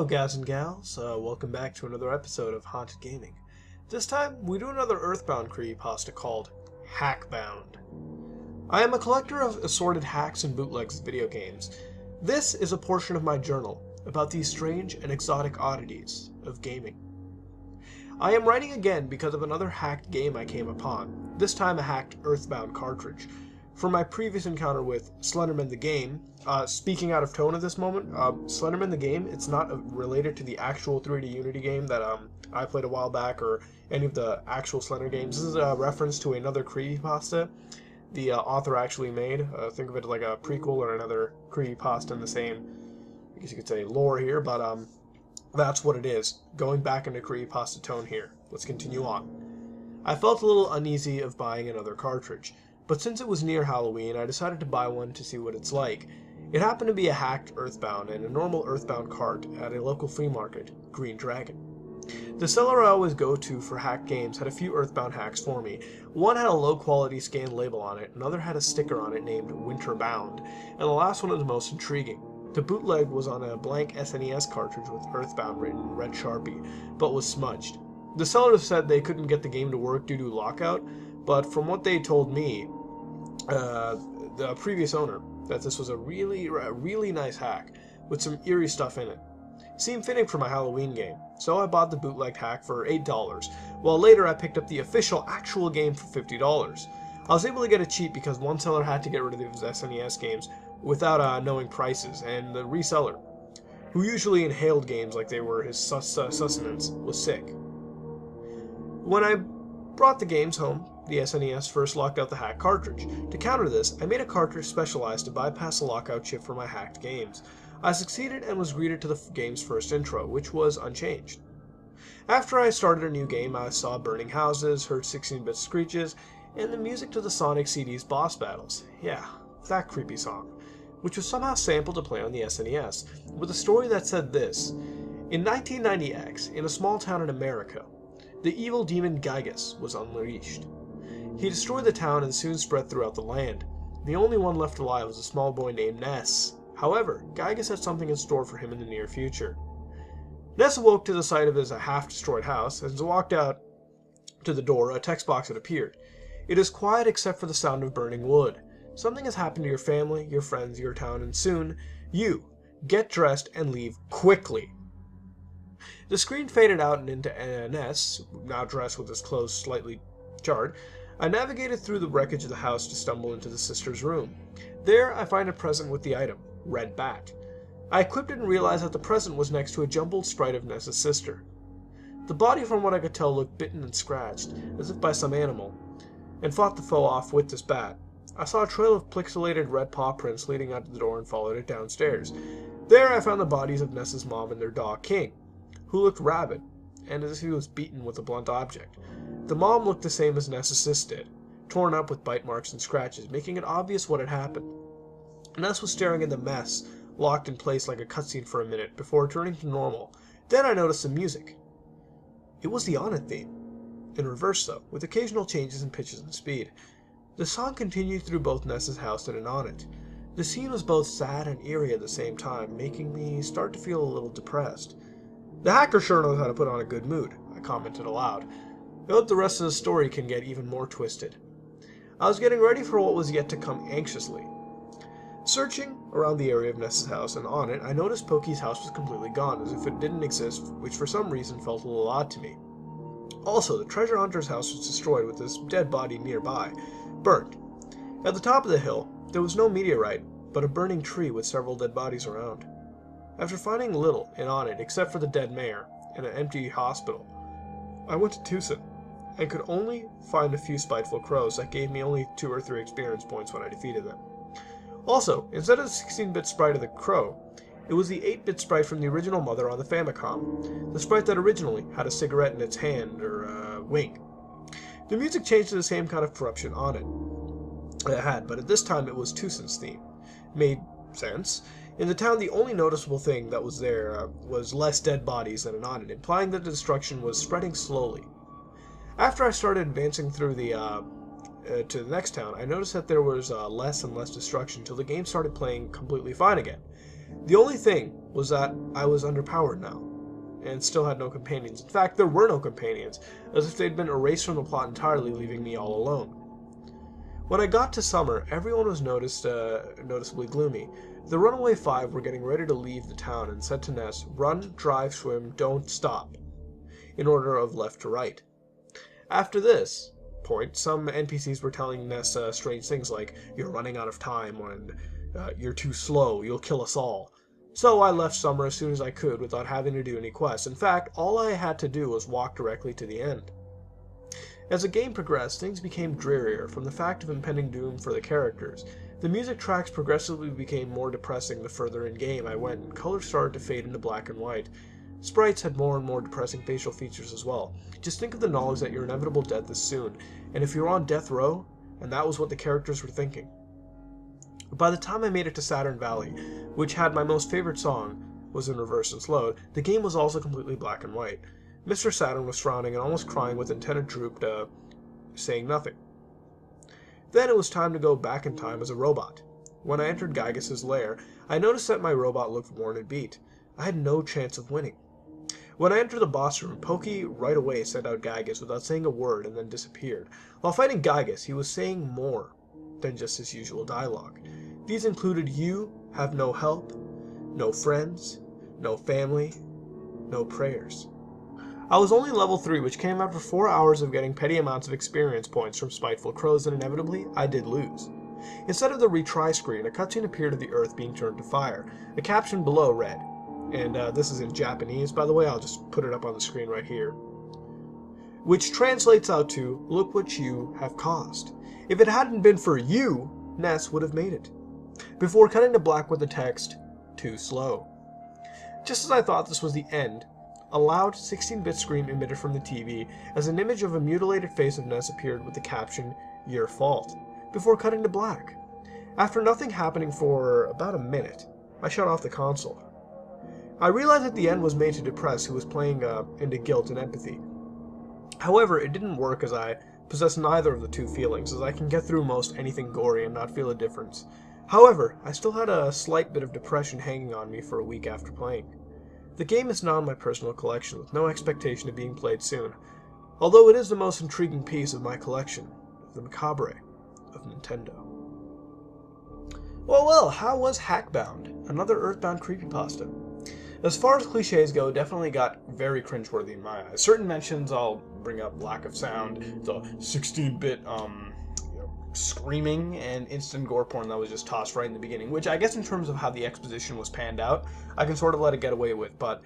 Hello guys and gals, welcome back to another episode of Haunted Gaming. This time we do another Earthbound creepypasta called Hackbound. I am a collector of assorted hacks and bootlegs of video games. This is a portion of my journal about these strange and exotic oddities of gaming. I am writing again because of another hacked game I came upon, this time a hacked Earthbound cartridge. From my previous encounter with Slenderman the Game, speaking out of tone at this moment, Slenderman the Game, it's not related to the actual 3D Unity game that I played a while back or any of the actual Slender games. This is a reference to another creepypasta the author actually made. Think of it like a prequel or another creepypasta in the same, I guess you could say, lore here, but that's what it is. Going back into creepypasta tone here. Let's continue on. I felt a little uneasy of buying another cartridge. But since it was near Halloween, I decided to buy one to see what it's like. It happened to be a hacked Earthbound and a normal Earthbound cart at a local flea market, Green Dragon. The seller I always go to for hacked games had a few Earthbound hacks for me. One had a low-quality scanned label on it, another had a sticker on it named Winterbound, and the last one was the most intriguing. The bootleg was on a blank SNES cartridge with Earthbound written in red Sharpie, but was smudged. The seller said they couldn't get the game to work due to lockout, but from what they told me, the previous owner, that this was a really nice hack with some eerie stuff in it. Seemed fitting for my Halloween game, so I bought the bootleg hack for $8, while later I picked up the official actual game for $50. I was able to get it cheap because one seller had to get rid of his SNES games without knowing prices, and the reseller, who usually inhaled games like they were his sustenance, was sick. When I brought the games home, the SNES first locked out the hacked cartridge. To counter this, I made a cartridge specialized to bypass the lockout chip for my hacked games. I succeeded and was greeted to the game's first intro, which was unchanged. After I started a new game, I saw burning houses, heard 16-bit screeches, and the music to the Sonic CD's boss battles. Yeah, that creepy song, which was somehow sampled to play on the SNES, with a story that said this: in 1990X, in a small town in America, the evil demon Gygus was unleashed. He destroyed the town and soon spread throughout the land. The only one left alive was a small boy named Ness. However, Gygus had something in store for him in the near future. Ness awoke to the sight of his half-destroyed house, and as he walked out to the door, a text box had appeared. It is quiet except for the sound of burning wood. Something has happened to your family, your friends, your town, and soon, you, get dressed and leave quickly. The screen faded out and into Ness, now dressed with his clothes slightly charred. I navigated through the wreckage of the house to stumble into the sister's room. There, I find a present with the item, Red Bat. I equipped it and realized that the present was next to a jumbled sprite of Ness's sister. The body, from what I could tell, looked bitten and scratched, as if by some animal, and fought the foe off with this bat. I saw a trail of pixelated red paw prints leading out to the door and followed it downstairs. There, I found the bodies of Ness's mom and their dog, King, who looked rabid, and as if he was beaten with a blunt object. The mom looked the same as Ness's sis did, torn up with bite marks and scratches, making it obvious what had happened. Ness was staring at the mess, locked in place like a cutscene for a minute, before returning to normal. Then I noticed the music. It was the On It theme. In reverse, though, with occasional changes in pitches and speed. The song continued through both Ness's house and On It. The scene was both sad and eerie at the same time, making me start to feel a little depressed. The hacker sure knows how to put on a good mood, I commented aloud. I hope the rest of the story can get even more twisted. I was getting ready for what was yet to come anxiously. Searching around the area of Ness's house and On It, I noticed Pokey's house was completely gone, as if it didn't exist, which for some reason felt a little odd to me. Also, the treasure hunter's house was destroyed with his dead body nearby, burnt. At the top of the hill, there was no meteorite, but a burning tree with several dead bodies around. After finding little in On It except for the dead mayor and an empty hospital, I went to Tucson and could only find a few spiteful crows that gave me only 2 or 3 experience points when I defeated them. Also, instead of the 16-bit sprite of the crow, it was the 8-bit sprite from the original Mother on the Famicom, the sprite that originally had a cigarette in its hand or wing. The music changed to the same kind of corruption On It had, but at this time it was Tucson's theme. Made sense. In the town, the only noticeable thing that was there was less dead bodies than On It, implying that the destruction was spreading slowly. After I started advancing through to the next town, I noticed that there was less and less destruction till the game started playing completely fine again. The only thing was that I was underpowered now, and still had no companions. In fact, there were no companions, as if they'd been erased from the plot entirely, leaving me all alone. When I got to summer, everyone was noticeably gloomy. The Runaway Five were getting ready to leave the town and said to Ness, "Run, drive, swim, don't stop," in order of left to right. After this point, some NPCs were telling Ness strange things like, "You're running out of time," and "You're too slow, you'll kill us all." So I left summer as soon as I could without having to do any quests. In fact, all I had to do was walk directly to the end. As the game progressed, things became drearier from the fact of impending doom for the characters. The music tracks progressively became more depressing the further in-game I went, and colors started to fade into black and white. Sprites had more and more depressing facial features as well. Just think of the knowledge that your inevitable death is soon, and if you're on death row, and that was what the characters were thinking. By the time I made it to Saturn Valley, which had my most favorite song, was in reverse and slowed, the game was also completely black and white. Mr. Saturn was frowning and almost crying with antenna drooped, saying nothing. Then it was time to go back in time as a robot. When I entered Gygas's lair, I noticed that my robot looked worn and beat. I had no chance of winning. When I entered the boss room, Pokey right away sent out Gygas without saying a word and then disappeared. While fighting Gygas, he was saying more than just his usual dialogue. These included, "You have no help, no friends, no family, no prayers." I was only level 3, which came after 4 hours of getting petty amounts of experience points from spiteful crows, and inevitably, I did lose. Instead of the retry screen, a cutscene appeared of the Earth being turned to fire. The caption below read, and this is in Japanese, by the way, I'll just put it up on the screen right here, which translates out to, "Look what you have caused. If it hadn't been for you, Ness would have made it." Before cutting to black with the text, "Too slow." Just as I thought this was the end, a loud 16-bit scream emitted from the TV as an image of a mutilated face of Ness appeared with the caption, "Your fault," before cutting to black. After nothing happening for about a minute, I shut off the console. I realized that the end was made to depress who was playing into guilt and empathy. However, it didn't work as I possess neither of the two feelings, as I can get through most anything gory and not feel a difference. However, I still had a slight bit of depression hanging on me for a week after playing. The game is now in my personal collection, with no expectation of being played soon, although it is the most intriguing piece of my collection, the macabre of Nintendo. Well, how was Hackbound? Another Earthbound creepypasta. As far as cliches go, it definitely got very cringeworthy in my eyes. Certain mentions I'll bring up: lack of sound, the 16-bit screaming, and instant gore porn that was just tossed right in the beginning, which I guess in terms of how the exposition was panned out, I can sort of let it get away with, but,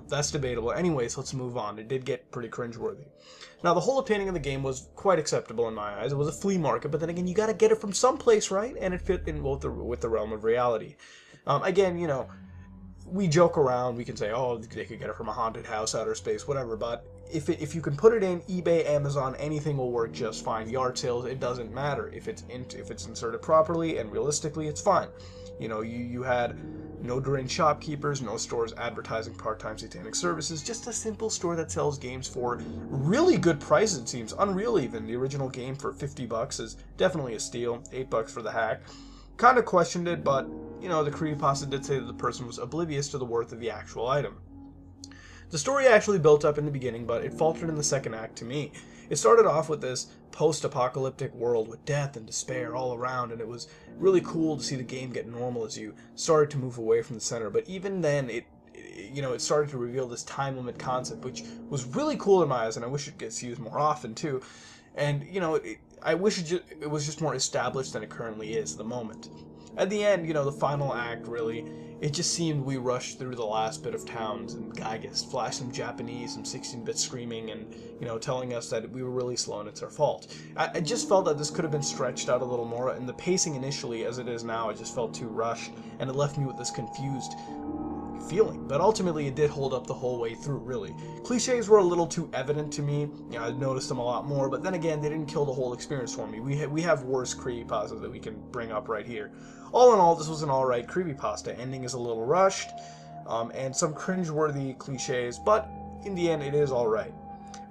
that's debatable. Anyways, let's move on. It did get pretty cringeworthy. Now, the whole obtaining of the game was quite acceptable in my eyes. It was a flea market, but then again, you gotta get it from someplace, right? And it fit in with the realm of reality. Again, we joke around, we can say, oh, they could get it from a haunted house, outer space, whatever, but if you can put it in eBay, Amazon, anything will work just fine. Yard sales, it doesn't matter. If it's inserted properly and realistically, it's fine. You had no deranged shopkeepers, no stores advertising part-time satanic services, just a simple store that sells games for really good prices, it seems. Unreal even. The original game for $50 is definitely a steal. $8 for the hack. Kind of questioned it, but, the creepypasta did say that the person was oblivious to the worth of the actual item. The story actually built up in the beginning, but it faltered in the second act to me. It started off with this post-apocalyptic world with death and despair all around, and it was really cool to see the game get normal as you started to move away from the center. But even then, it started to reveal this time limit concept, which was really cool in my eyes, and I wish it gets used more often too. And, I wish it was just more established than it currently is at the moment. At the end, the final act, really, it just seemed we rushed through the last bit of towns, and Gygas flashed some Japanese, some 16-bit screaming, and, telling us that we were really slow and it's our fault. I just felt that this could have been stretched out a little more, and the pacing initially, as it is now, it just felt too rushed, and it left me with this confused feeling. But ultimately, it did hold up the whole way through, really. Cliches were a little too evident to me. I noticed them a lot more, but then again, they didn't kill the whole experience for me. We have worse creepypastas that we can bring up right here. All in all, this was an alright creepypasta. Ending is a little rushed, and some cringeworthy cliches, but in the end, it is alright.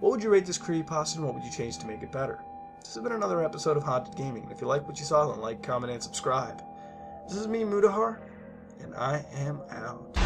What would you rate this creepypasta, and what would you change to make it better? This has been another episode of Haunted Gaming, and if you like what you saw, then like, comment, and subscribe. This is me, Mudahar, and I am out.